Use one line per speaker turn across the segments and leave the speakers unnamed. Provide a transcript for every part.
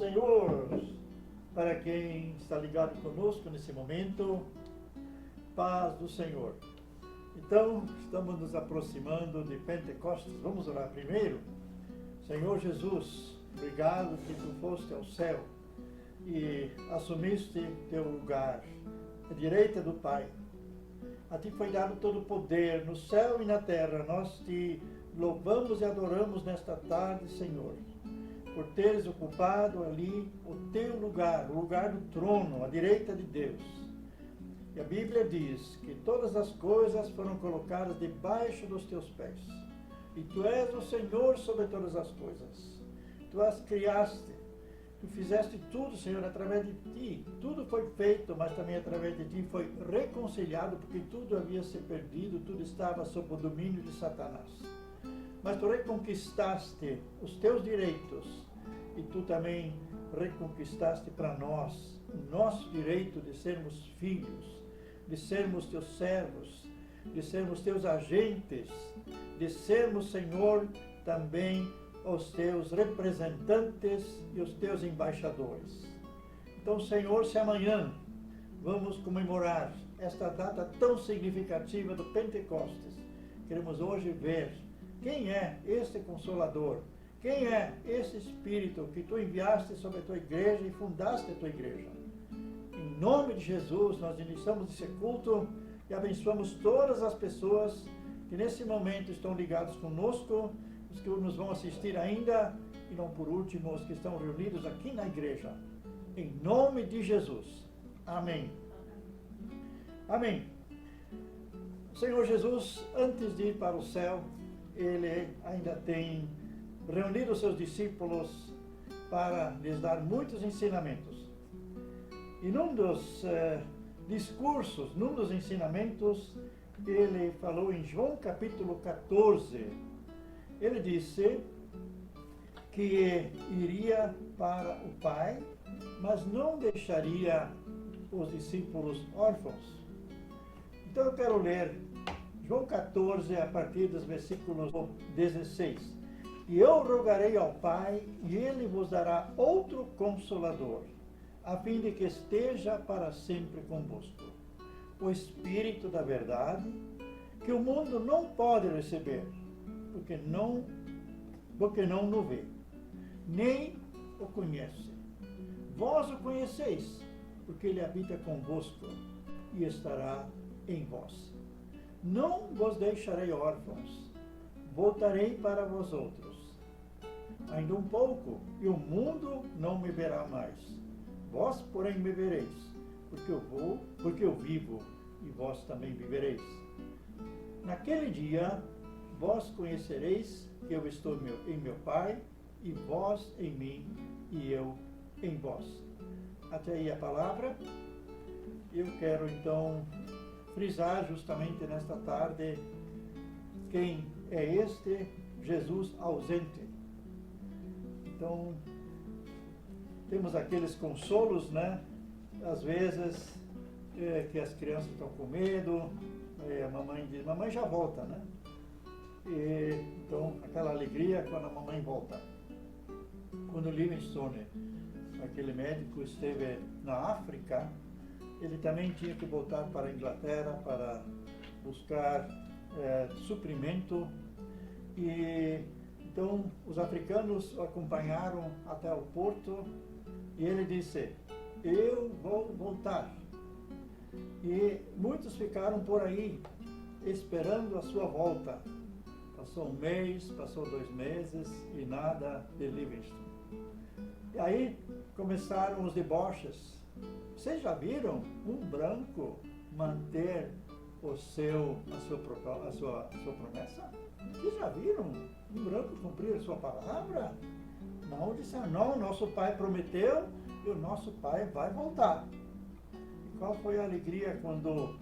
Senhor, para quem está ligado conosco nesse momento, paz do Senhor. Então, estamos nos aproximando de Pentecostes. Vamos orar primeiro? Senhor Jesus, obrigado que tu foste ao céu e assumiste teu lugar, à direita do Pai. A ti foi dado todo o poder no céu e na terra. Nós te louvamos e adoramos nesta tarde, Senhor, por teres ocupado ali o teu lugar, o lugar do trono, à direita de Deus. E a Bíblia diz que todas as coisas foram colocadas debaixo dos teus pés. E tu és o Senhor sobre todas as coisas. Tu as criaste. Tu fizeste tudo, Senhor, através de ti. Tudo foi feito, mas também através de ti foi reconciliado, porque tudo havia se perdido, tudo estava sob o domínio de Satanás. Mas tu reconquistaste os teus direitos e tu também reconquistaste para nós o nosso direito de sermos filhos, de sermos teus servos, de sermos teus agentes, de sermos, Senhor, também os teus representantes e os teus embaixadores. Então, Senhor, se amanhã vamos comemorar esta data tão significativa do Pentecostes, queremos hoje ver quem é este Consolador, quem é esse Espírito que tu enviaste sobre a tua igreja e fundaste a tua igreja. Em nome de Jesus, nós iniciamos esse culto e abençoamos todas as pessoas que nesse momento estão ligados conosco, os que nos vão assistir ainda, e não por último, os que estão reunidos aqui na igreja. Em nome de Jesus. Amém. Amém. O Senhor Jesus, antes de ir para o céu, Ele ainda tem reunido os seus discípulos para lhes dar muitos ensinamentos. E num dos discursos, num dos ensinamentos, Ele falou em João capítulo 14, Ele disse que iria para o Pai, mas não deixaria os discípulos órfãos. Então eu quero ler João 14, a partir dos versículos 16. E eu rogarei ao Pai, e Ele vos dará outro Consolador, a fim de que esteja para sempre convosco. O Espírito da verdade, que o mundo não pode receber, porque não o vê, nem o conhece. Vós o conheceis, porque Ele habita convosco e estará em vós. Não vos deixarei órfãos, voltarei para vós outros. Ainda um pouco, e o mundo não me verá mais. Vós, porém, me vereis, porque eu vivo, e vós também vivereis. Naquele dia, vós conhecereis que eu estou em meu Pai, e vós em mim, e eu em vós. Até aí a palavra. Eu quero, então, frisar justamente nesta tarde quem é este Jesus ausente. Então, temos aqueles consolos, né? Às vezes, que as crianças estão com medo, a mamãe diz, mamãe já volta, né? E, então, aquela alegria quando a mamãe volta. Quando Livingstone, aquele médico, esteve na África, ele também tinha que voltar para a Inglaterra para buscar suprimento. E então os africanos o acompanharam até o porto e ele disse, eu vou voltar. E muitos ficaram por aí esperando a sua volta. Passou um mês, passou 2 meses e nada de Livingstone. E aí começaram os deboches. Vocês já viram um branco manter a sua promessa? Vocês já viram um branco cumprir a sua palavra? Não, disseram, não, nosso pai prometeu e o nosso pai vai voltar. E qual foi a alegria quando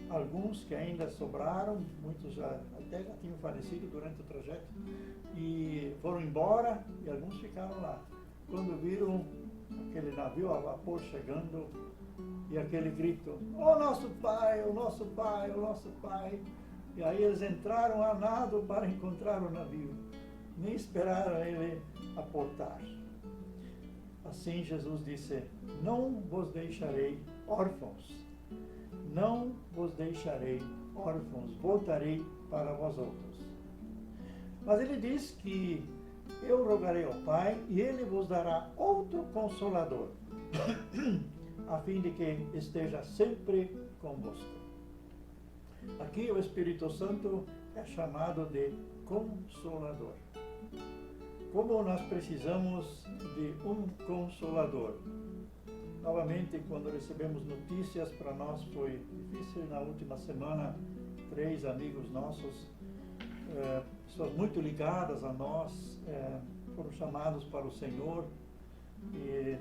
alguns que ainda sobraram, muitos até já tinham falecido durante o trajeto, e foram embora e alguns ficaram lá. Quando viram aquele navio a vapor chegando e aquele grito, "Ó nosso pai, o nosso pai, o nosso pai!" E aí eles entraram a nado para encontrar o navio. Nem esperaram ele aportar. Assim Jesus disse, não vos deixarei órfãos, não vos deixarei órfãos, voltarei para vós outros. Mas ele diz que eu rogarei ao Pai e ele vos dará outro Consolador, a fim de que esteja sempre convosco. Aqui o Espírito Santo é chamado de Consolador. Como nós precisamos de um Consolador. Novamente, quando recebemos notícias, para nós foi difícil. Na última semana, 3 amigos nossos, pessoas muito ligadas a nós, foram chamados para o Senhor e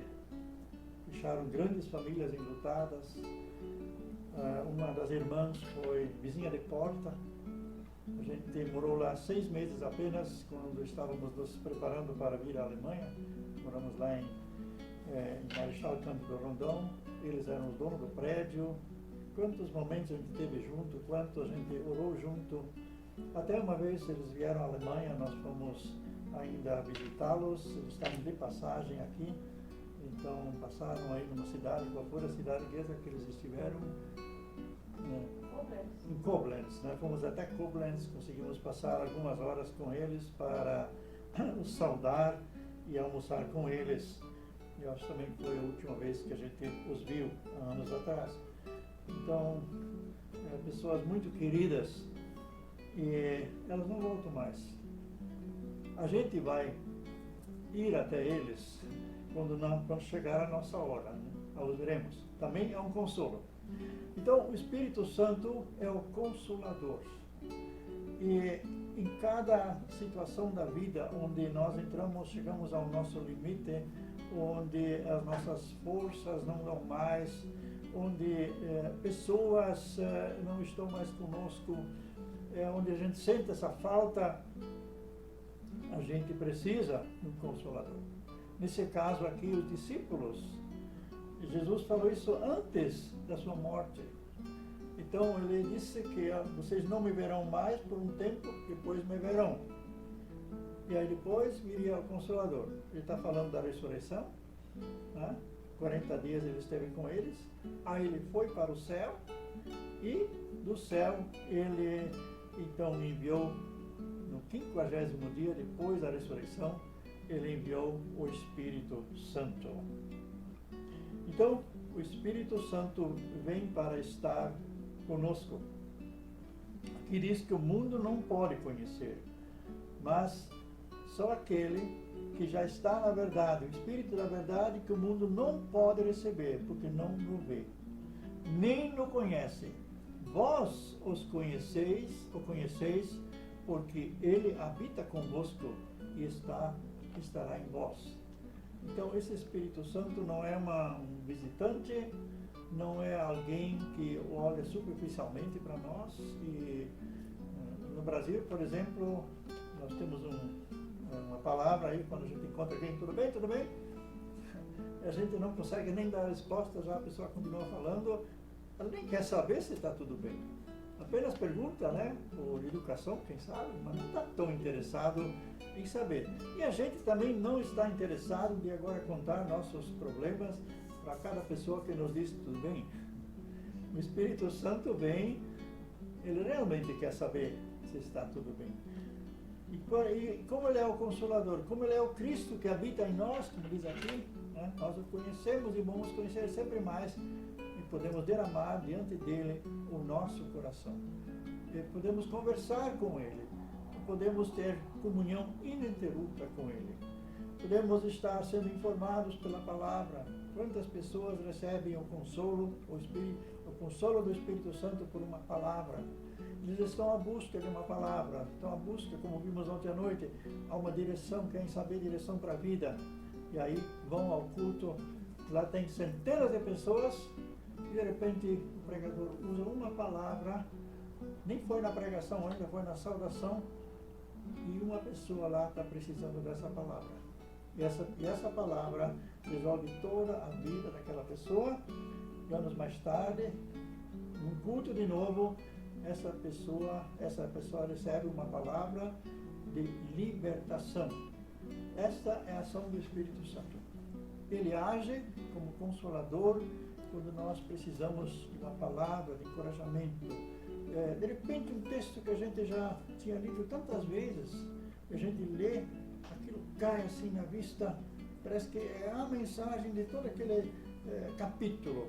deixaram grandes famílias enlutadas. Uma das irmãs foi vizinha de porta. A gente morou lá 6 meses apenas, quando estávamos nos preparando para vir à Alemanha. Moramos lá em Marechal Cândido Rondon. Eles eram os donos do prédio. Quantos momentos a gente teve junto, quanto a gente orou junto. Até uma vez eles vieram à Alemanha, nós fomos ainda visitá-los. Eles estavam de passagem aqui. Então passaram aí numa cidade, qual foi a cidade que eles estiveram? Em Koblenz, né? Fomos até Koblenz, conseguimos passar algumas horas com eles para os saudar e almoçar com eles. Eu acho também que foi a última vez que a gente os viu, há anos atrás. Então, pessoas muito queridas e elas não voltam mais. A gente vai ir até eles quando chegar a nossa hora, né? Nós veremos. Também é um consolo. Então, o Espírito Santo é o Consolador. E em cada situação da vida onde nós entramos, chegamos ao nosso limite, onde as nossas forças não dão mais, onde pessoas não estão mais conosco, onde a gente sente essa falta, a gente precisa de um Consolador. Nesse caso aqui, os discípulos, Jesus falou isso antes da sua morte. Então ele disse que vocês não me verão mais por um tempo, depois me verão. E aí depois viria o Consolador. Ele está falando da ressurreição, né? 40 dias ele esteve com eles, aí ele foi para o céu e do céu ele então enviou, no 50º dia depois da ressurreição, ele enviou o Espírito Santo. Então, o Espírito Santo vem para estar conosco. Aqui diz que o mundo não pode conhecer, mas só aquele que já está na verdade, o Espírito da verdade, que o mundo não pode receber, porque não o vê, nem o conhece. Vós o conheceis, porque ele habita convosco e estará em vós. Então, esse Espírito Santo não é um visitante, não é alguém que olha superficialmente para nós. E no Brasil, por exemplo, nós temos uma palavra aí, quando a gente encontra alguém, tudo bem, tudo bem? A gente não consegue nem dar resposta, já a pessoa continua falando, ela nem quer saber se está tudo bem. Apenas pergunta, né, por educação, quem sabe, mas não está tão interessado em saber. E a gente também não está interessado de agora contar nossos problemas para cada pessoa que nos diz tudo bem. O Espírito Santo vem, ele realmente quer saber se está tudo bem. E como ele é o Consolador, como ele é o Cristo que habita em nós, como diz aqui, né, nós o conhecemos e vamos conhecer sempre mais. Podemos derramar diante dele o nosso coração. E podemos conversar com ele. Podemos ter comunhão ininterrupta com ele. Podemos estar sendo informados pela palavra. Quantas pessoas recebem o consolo do Espírito Santo por uma palavra? Eles estão à busca de uma palavra, estão à busca, como vimos ontem à noite, a uma direção, querem saber direção para a vida. E aí vão ao culto, lá tem centenas de pessoas, e de repente o pregador usa uma palavra, nem foi na pregação ainda, foi na saudação, e uma pessoa lá está precisando dessa palavra. E essa palavra resolve toda a vida daquela pessoa. E anos mais tarde, num culto de novo, essa pessoa recebe uma palavra de libertação. Esta é a ação do Espírito Santo. Ele age como consolador quando nós precisamos de uma palavra de encorajamento. De repente, um texto que a gente já tinha lido tantas vezes, a gente lê, aquilo cai assim na vista, parece que é a mensagem de todo aquele capítulo.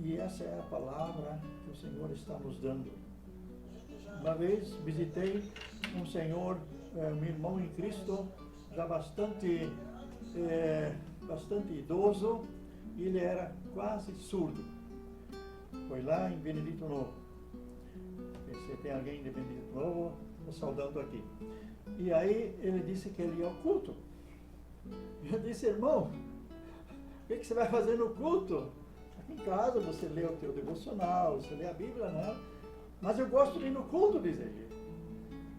E essa é a palavra que o Senhor está nos dando. Uma vez visitei um senhor, um irmão em Cristo, já bastante idoso, e ele era quase surdo. Foi lá em Benedito Novo. Se tem alguém de Benedito Novo, estou saudando aqui. E aí ele disse que ele ia ao culto. Eu disse, irmão, o que você vai fazer no culto? Aqui em casa você lê o teu devocional, você lê a Bíblia, né? Mas eu gosto de ir no culto, diz ele.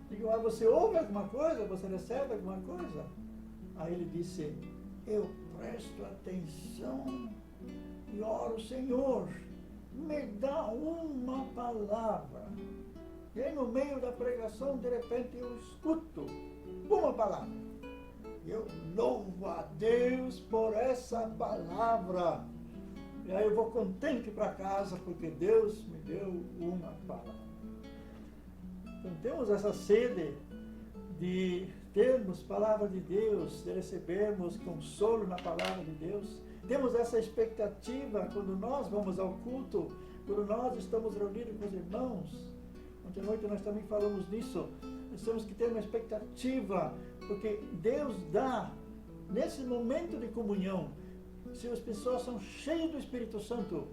Digo, você ouve alguma coisa? Você recebe alguma coisa? Aí ele disse, eu presto atenção e oro, Senhor, me dá uma palavra. E aí no meio da pregação, de repente eu escuto uma palavra. Eu louvo a Deus por essa palavra. E aí eu vou contente para casa, porque Deus me deu uma palavra. Então temos essa sede de termos palavra de Deus, de recebermos consolo na palavra de Deus. Temos essa expectativa quando nós vamos ao culto, quando nós estamos reunidos com os irmãos. Ontem à noite nós também falamos nisso. Nós temos que ter uma expectativa, porque Deus dá, nesse momento de comunhão, se as pessoas são cheias do Espírito Santo,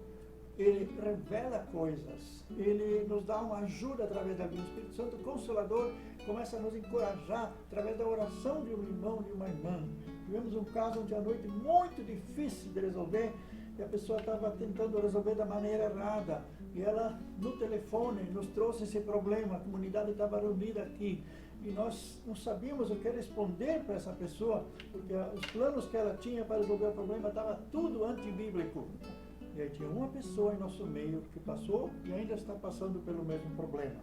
Ele revela coisas, Ele nos dá uma ajuda através da vida. O Espírito Santo Consolador começa a nos encorajar através da oração de um irmão, de uma irmã. Tivemos um caso ontem à noite muito difícil de resolver, e a pessoa estava tentando resolver da maneira errada. E ela, no telefone, nos trouxe esse problema. A comunidade estava reunida aqui. E nós não sabíamos o que responder para essa pessoa, porque os planos que ela tinha para resolver o problema estavam tudo antibíblico. E aí tinha uma pessoa em nosso meio que passou e ainda está passando pelo mesmo problema.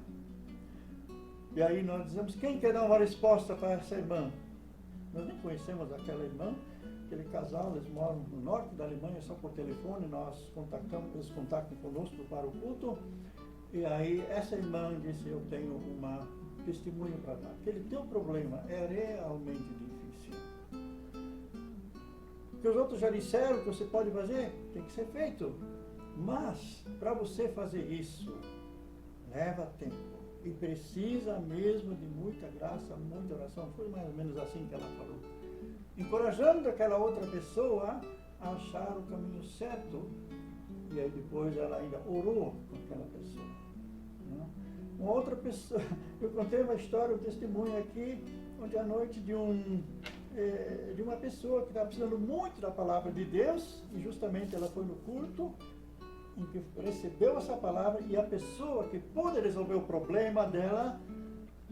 E aí nós dizemos, quem quer dar uma resposta para essa irmã? Nós nem conhecemos aquela irmã, aquele casal, eles moram no norte da Alemanha, só por telefone, nós contactamos, eles contactam conosco para o culto. E aí essa irmã disse, eu tenho uma testemunho para dar. Aquele teu problema é realmente difícil. O que os outros já disseram que você pode fazer, tem que ser feito. Mas, para você fazer isso, leva tempo. E precisa mesmo de muita graça, muita oração. Foi mais ou menos assim que ela falou. Encorajando aquela outra pessoa a achar o caminho certo. E aí depois ela ainda orou com aquela pessoa. Uma outra pessoa, eu contei uma história, um testemunho aqui, ontem à noite de uma pessoa que estava precisando muito da palavra de Deus, e justamente ela foi no culto, em que recebeu essa palavra, e a pessoa que pôde resolver o problema dela,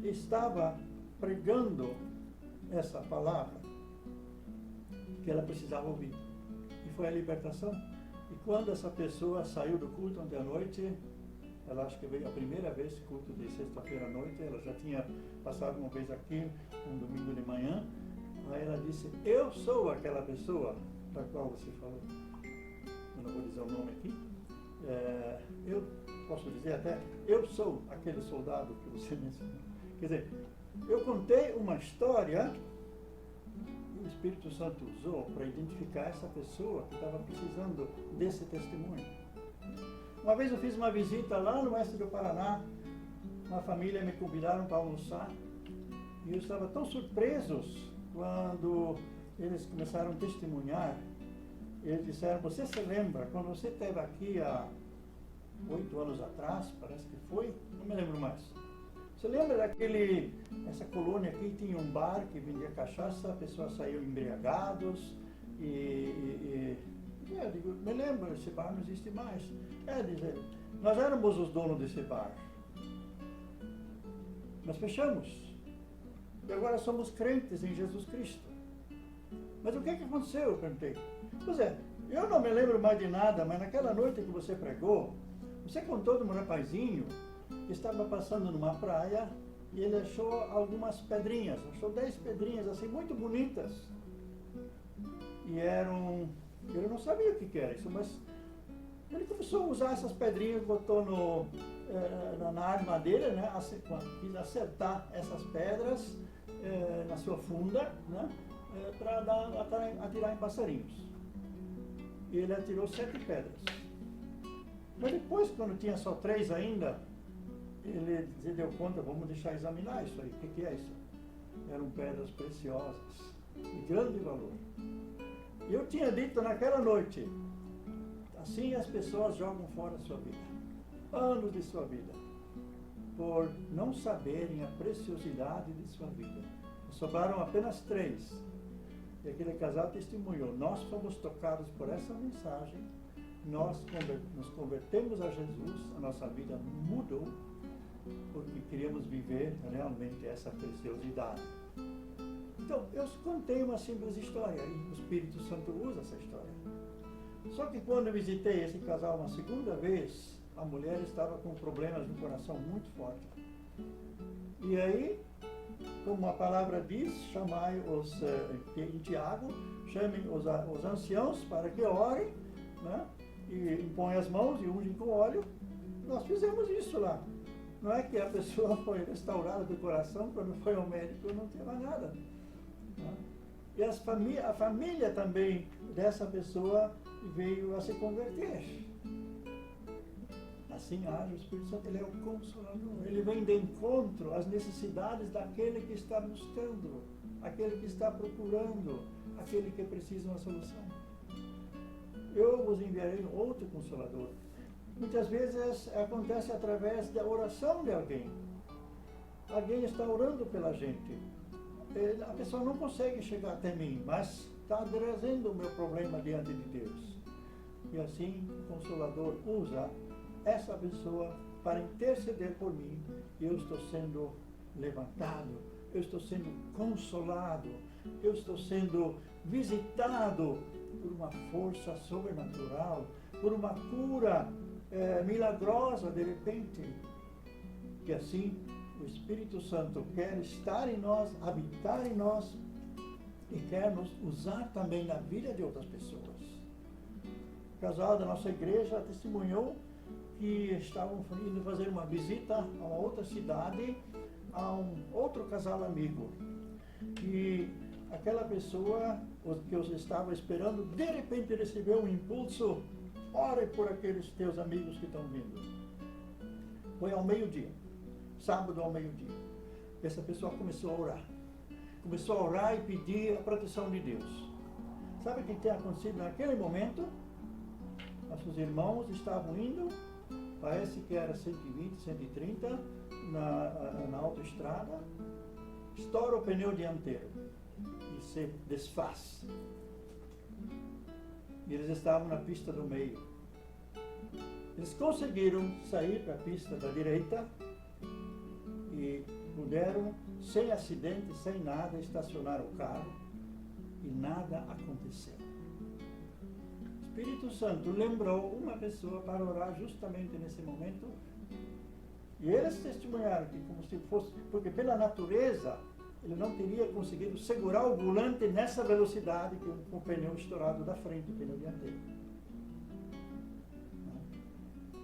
estava pregando essa palavra, que ela precisava ouvir. E foi a libertação. E quando essa pessoa saiu do culto ontem à noite, ela acho que veio a primeira vez, culto de sexta-feira à noite, ela já tinha passado uma vez aqui, um domingo de manhã. Aí ela disse, eu sou aquela pessoa da qual você falou. Eu não vou dizer o nome aqui. Eu posso dizer até, eu sou aquele soldado que você mencionou. Quer dizer, eu contei uma história que o Espírito Santo usou para identificar essa pessoa que estava precisando desse testemunho. Uma vez eu fiz uma visita lá no oeste do Paraná, uma família me convidaram para almoçar, e eu estava tão surpresos quando eles começaram a testemunhar. Eles disseram, você se lembra, quando você esteve aqui há 8 anos atrás, parece que foi, não me lembro mais. Você lembra essa colônia aqui tinha um bar que vendia cachaça, as pessoas saíam embriagados, eu digo, me lembro, esse bar não existe mais. Diz ele, nós éramos os donos desse bar. Nós fechamos. E agora somos crentes em Jesus Cristo. Mas o que aconteceu? Eu perguntei. Pois é, eu não me lembro mais de nada, mas naquela noite que você pregou, você contou de um rapazinho que estava passando numa praia e ele achou algumas pedrinhas, achou 10 pedrinhas assim muito bonitas. e ele não sabia o que era isso, mas ele começou a usar essas pedrinhas, botou na arma dele, né, quis acertar essas pedras na sua funda, né, para atirar em passarinhos. E ele atirou 7 pedras. Mas depois, quando tinha só 3 ainda, ele se deu conta, vamos deixar examinar isso aí. O que é isso? Eram pedras preciosas, de grande valor. E eu tinha dito naquela noite, assim as pessoas jogam fora a sua vida, anos de sua vida, por não saberem a preciosidade de sua vida. Sobraram apenas 3. E aquele casal testemunhou, nós fomos tocados por essa mensagem, nós nos convertemos a Jesus, a nossa vida mudou, porque queríamos viver realmente essa preciosidade. Então, eu contei uma simples história, e o Espírito Santo usa essa história. Só que quando eu visitei esse casal uma segunda vez, a mulher estava com problemas no coração muito fortes. E aí, como a palavra diz, chamai em Tiago, chamem os anciãos para que orem, né? E impõem as mãos e ungem com óleo. Nós fizemos isso lá. Não é que a pessoa foi restaurada do coração, quando foi ao médico não tinha mais nada. Né? E a família também dessa pessoa veio a se converter. Assim age o Espírito Santo, ele é o Consolador. Ele vem de encontro às necessidades daquele que está buscando, aquele que está procurando, aquele que precisa de uma solução. Eu vos enviarei outro Consolador. Muitas vezes acontece através da oração de alguém. Alguém está orando pela gente. A pessoa não consegue chegar até mim, mas está trazendo o meu problema diante de Deus. E assim o Consolador usa essa pessoa para interceder por mim, e eu estou sendo levantado, eu estou sendo consolado, eu estou sendo visitado por uma força sobrenatural, por uma cura milagrosa de repente. E assim o Espírito Santo quer estar em nós, habitar em nós, e quer nos usar também na vida de outras pessoas. O casal da nossa igreja testemunhou que estavam indo fazer uma visita a uma outra cidade, a um outro casal amigo. E aquela pessoa que eu estava esperando, de repente recebeu um impulso, ore por aqueles teus amigos que estão vindo. Foi ao meio-dia, sábado ao meio-dia. Essa pessoa começou a orar. Começou a orar e pedir a proteção de Deus. Sabe o que tem acontecido naquele momento? Nossos irmãos estavam indo, parece que era 120, 130, na autoestrada, estoura o pneu dianteiro e se desfaz. E eles estavam na pista do meio. Eles conseguiram sair para a pista da direita e puderam, sem acidente, sem nada, estacionar o carro e nada aconteceu. O Espírito Santo lembrou uma pessoa para orar justamente nesse momento, e eles testemunharam que como se fosse, porque pela natureza ele não teria conseguido segurar o volante nessa velocidade com o pneu estourado da frente, o pneu dianteiro.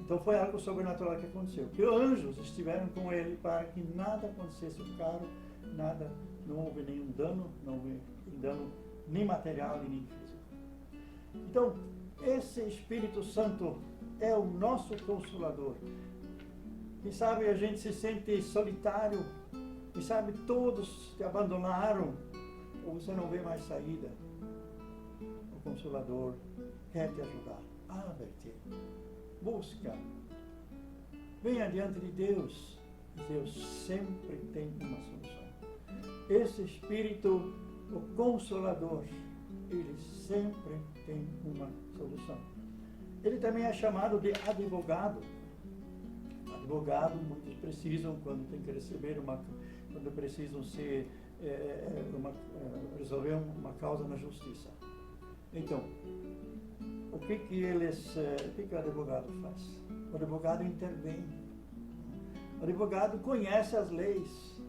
Então foi algo sobrenatural que aconteceu, que anjos estiveram com ele para que nada acontecesse ao carro, nada, não houve nenhum dano, não houve dano nem material nem físico. Então, esse Espírito Santo é o nosso Consolador. Quem sabe a gente se sente solitário, quem sabe todos te abandonaram, ou você não vê mais saída. O Consolador quer te ajudar. Abre-te, busca, venha diante de Deus. Deus sempre tem uma solução. Esse Espírito, o Consolador, ele sempre tem uma solução. Ele também é chamado de advogado. Advogado, muitos precisam quando tem que receber quando precisam resolver uma causa na justiça. Então, o que o advogado faz? O advogado intervém. O advogado conhece as leis.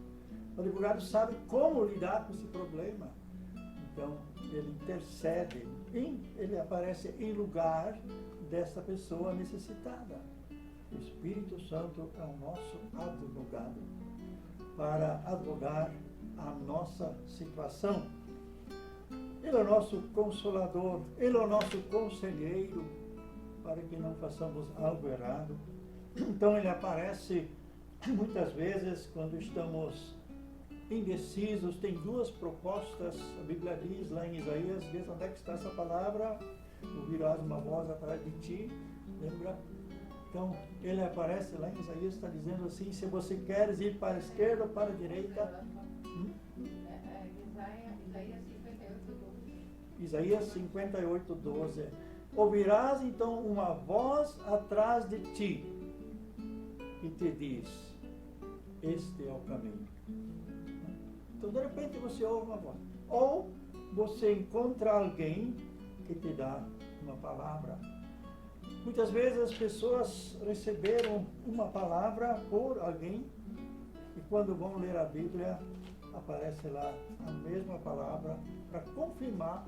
O advogado sabe como lidar com esse problema. então ele intercede, ele aparece em lugar dessa pessoa necessitada. O Espírito Santo é o nosso advogado, para advogar a nossa situação. Ele é o nosso consolador, ele é o nosso conselheiro, para que não façamos algo errado. Então ele aparece muitas vezes quando estamos indecisos. Tem duas propostas, a Bíblia diz lá em Isaías, vê onde é que está essa palavra, ouvirás uma voz atrás de ti, lembra? Então ele aparece lá em Isaías, está dizendo assim, se você queres ir para a esquerda ou para a direita. Isaías 58, 12. Ouvirás então uma voz atrás de ti e te diz, este é o caminho. Então de repente você ouve uma voz. Ou você encontra alguém que te dá uma palavra. Muitas vezes as pessoas receberam uma palavra por alguém e quando vão ler a Bíblia aparece lá a mesma palavra para confirmar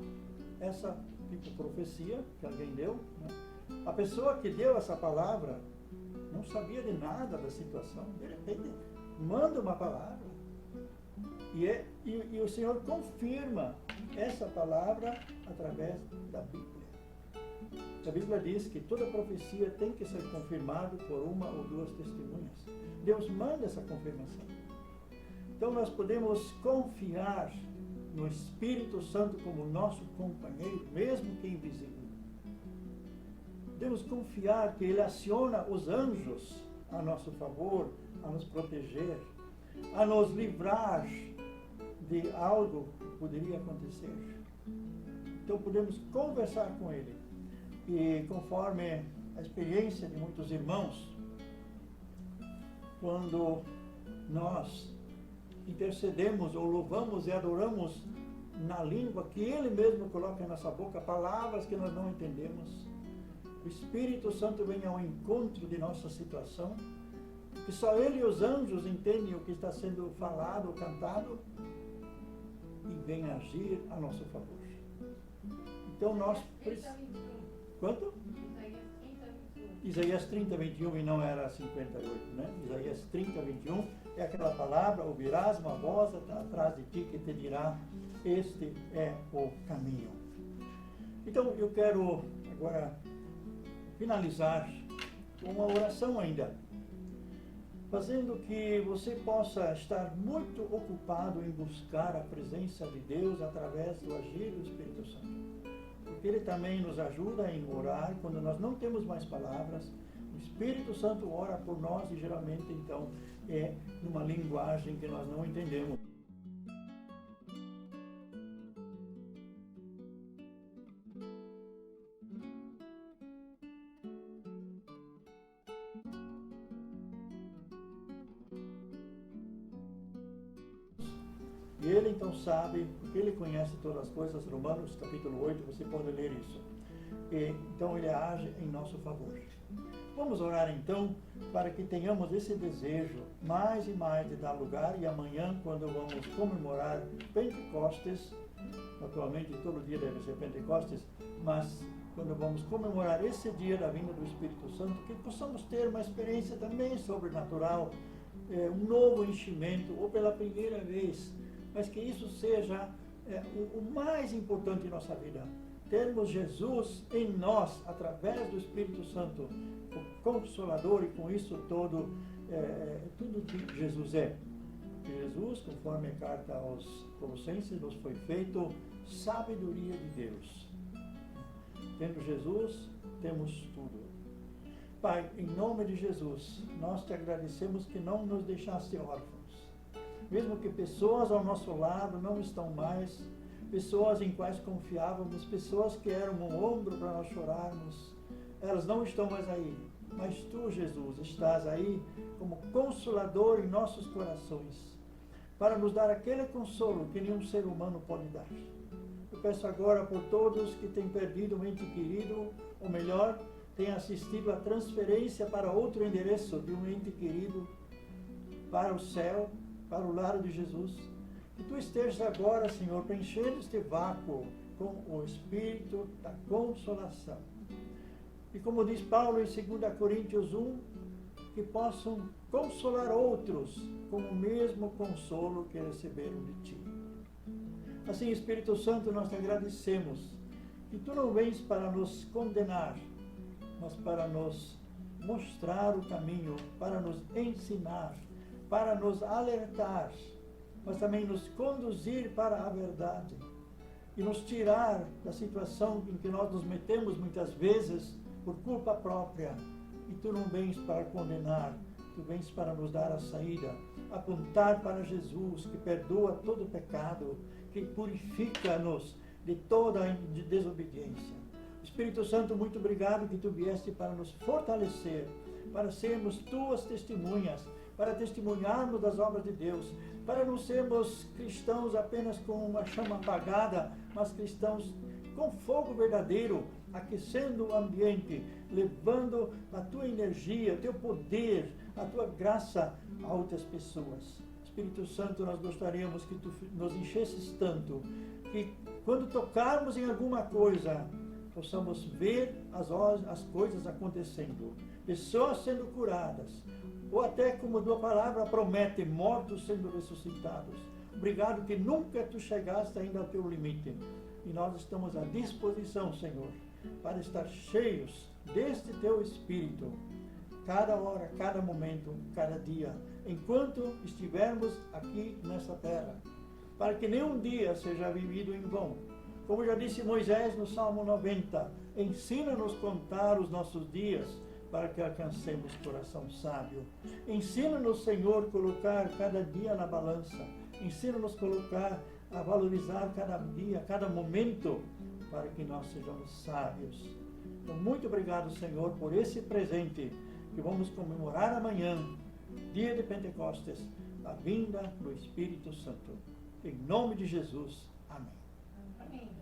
essa tipo profecia que alguém deu, né? A pessoa que deu essa palavra não sabia de nada da situação, de repente manda uma palavra e o Senhor confirma essa palavra através da Bíblia. A Bíblia diz que toda profecia tem que ser confirmada por uma ou duas testemunhas. Deus manda essa confirmação. Então nós podemos confiar no Espírito Santo como nosso companheiro, mesmo que invisível. Podemos confiar que Ele aciona os anjos a nosso favor, a nos proteger, a nos livrar de algo que poderia acontecer. Então podemos conversar com Ele. E conforme a experiência de muitos irmãos, quando nós intercedemos ou louvamos e adoramos na língua que Ele mesmo coloca em nossa boca, palavras que nós não entendemos, o Espírito Santo vem ao encontro de nossa situação, que só Ele e os anjos entendem o que está sendo falado ou cantado, e vem agir a nosso favor. Então nós precisamos... Quanto? Isaías 30, 21 e não era 58, né? Isaías 30, 21 é aquela palavra, ouvirás uma voz atrás de ti que te dirá, este é o caminho. Então eu quero agora finalizar com uma oração ainda, fazendo que você possa estar muito ocupado em buscar a presença de Deus através do agir do Espírito Santo. Porque Ele também nos ajuda em orar quando nós não temos mais palavras. O Espírito Santo ora por nós e geralmente então é numa linguagem que nós não entendemos. E Ele então sabe, porque Ele conhece todas as coisas, Romanos capítulo 8, você pode ler isso. E, então Ele age em nosso favor. Vamos orar então, para que tenhamos esse desejo mais e mais de dar lugar, e amanhã, quando vamos comemorar Pentecostes, naturalmente todo dia deve ser Pentecostes, mas quando vamos comemorar esse dia da vinda do Espírito Santo, que possamos ter uma experiência também sobrenatural, um novo enchimento, ou pela primeira vez, mas que isso seja o mais importante em nossa vida. Termos Jesus em nós, através do Espírito Santo, o Consolador, e com isso tudo que Jesus é. Jesus, conforme a carta aos Colossenses, nos foi feito sabedoria de Deus. Tendo Jesus, temos tudo. Pai, em nome de Jesus, nós te agradecemos que não nos deixaste órfãos. Mesmo que pessoas ao nosso lado não estão mais, pessoas em quais confiávamos, pessoas que eram um ombro para nós chorarmos, elas não estão mais aí. Mas Tu, Jesus, estás aí como consolador em nossos corações, para nos dar aquele consolo que nenhum ser humano pode dar. Eu peço agora por todos que têm perdido um ente querido, ou melhor, têm assistido à transferência para outro endereço de um ente querido, para o céu, para o lar de Jesus, Que Tu estejas agora, Senhor, preenchendo este vácuo com o Espírito da consolação. E como diz Paulo em 2 Coríntios 1, que possam consolar outros com o mesmo consolo que receberam de Ti. Assim, Espírito Santo, nós te agradecemos que Tu não vens para nos condenar, mas para nos mostrar o caminho, para nos ensinar, para nos alertar, mas também nos conduzir para a verdade e nos tirar da situação em que nós nos metemos muitas vezes por culpa própria. E Tu não vens para condenar, Tu vens para nos dar a saída, apontar para Jesus, que perdoa todo pecado, que purifica-nos de toda desobediência. Espírito Santo, muito obrigado que Tu vieste para nos fortalecer, para sermos Tuas testemunhas, para testemunharmos das obras de Deus, para não sermos cristãos apenas com uma chama apagada, mas cristãos com fogo verdadeiro, aquecendo o ambiente, levando a Tua energia, o Teu poder, a Tua graça a outras pessoas. Espírito Santo, nós gostaríamos que Tu nos enchesses tanto, que quando tocarmos em alguma coisa, possamos ver as coisas acontecendo, pessoas sendo curadas, ou até como a Tua palavra promete, mortos sendo ressuscitados. Obrigado que nunca Tu chegaste ainda ao Teu limite. E nós estamos à disposição, Senhor, para estar cheios deste Teu Espírito, cada hora, cada momento, cada dia, enquanto estivermos aqui nessa terra, para que nenhum dia seja vivido em vão. Como já disse Moisés no Salmo 90, ensina-nos a contar os nossos dias, para que alcancemos coração sábio. Ensina-nos, Senhor, colocar cada dia na balança. Ensina-nos a valorizar cada dia, cada momento, para que nós sejamos sábios. Então, muito obrigado, Senhor, por esse presente que vamos comemorar amanhã, dia de Pentecostes, a vinda do Espírito Santo. Em nome de Jesus. Amém.
Amém.